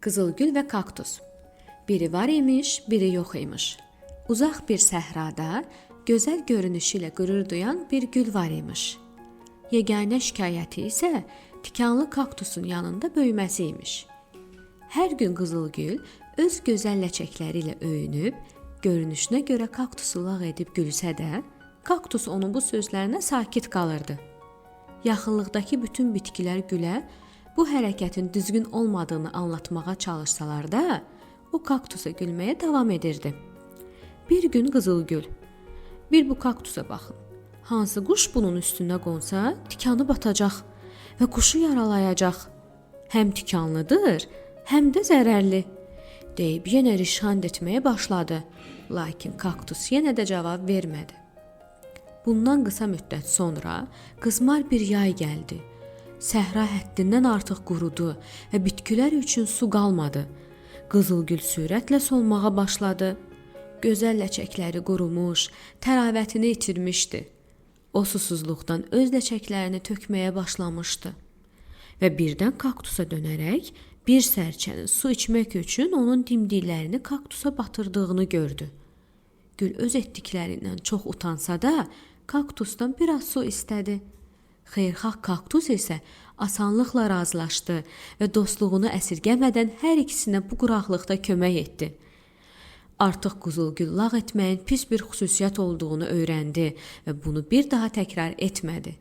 Qızılgül və kaktus. Biri var imiş, biri yox imiş. Uzaq bir səhrada gözəl görünüşü ilə qürur duyan bir gül var imiş. Yeganə şikayəti isə tikanlı kaktusun yanında böyüməsi imiş. Hər gün Qızılgül öz gözəl ləçəkləri ilə öyünüb, görünüşünə görə kaktusu lağ edib gülsə də, kaktus onun bu sözlərinə sakit qalırdı. Yaxınlıqdakı bütün bitkilər gülə, bu hərəkətin düzgün olmadığını anlatmağa çalışsalar da, o kaktusa gülməyə davam edirdi. Bir gün Qızılgül, bir bu kaktusa baxın. Hansı quş bunun üstünə qonsa, tikanı batacaq və quşu yaralayacaq. Həm tikanlıdır, həm də zərərli, deyib yenə rişxand etməyə başladı. Lakin kaktus yenə də cavab vermədi. Bundan qısa müddət sonra qızmar bir yay gəldi. Səhra həddindən artıq qurudu və bitkilər üçün su qalmadı. Qızılgül sürətlə solmağa başladı. Gözəl ləçəkləri qurumuş, təravətini itirmişdi. O susuzluqdan öz ləçəklərini tökməyə başlamışdı. Və birdən kaktusa dönərək bir sərçənin su içmək üçün onun dimdiklərini kaktusa batırdığını gördü. Gül öz etdiklərindən çox utansa da, kaktusdan biraz su istədi. Xeyirxah kaktus isə asanlıqla razılaşdı və dostluğunu əsirgəmədən hər ikisinə bu quraqlıqda kömək etdi. Artıq Qızılgül lağ etməyin pis bir xüsusiyyət olduğunu öyrəndi və bunu bir daha təkrar etmədi.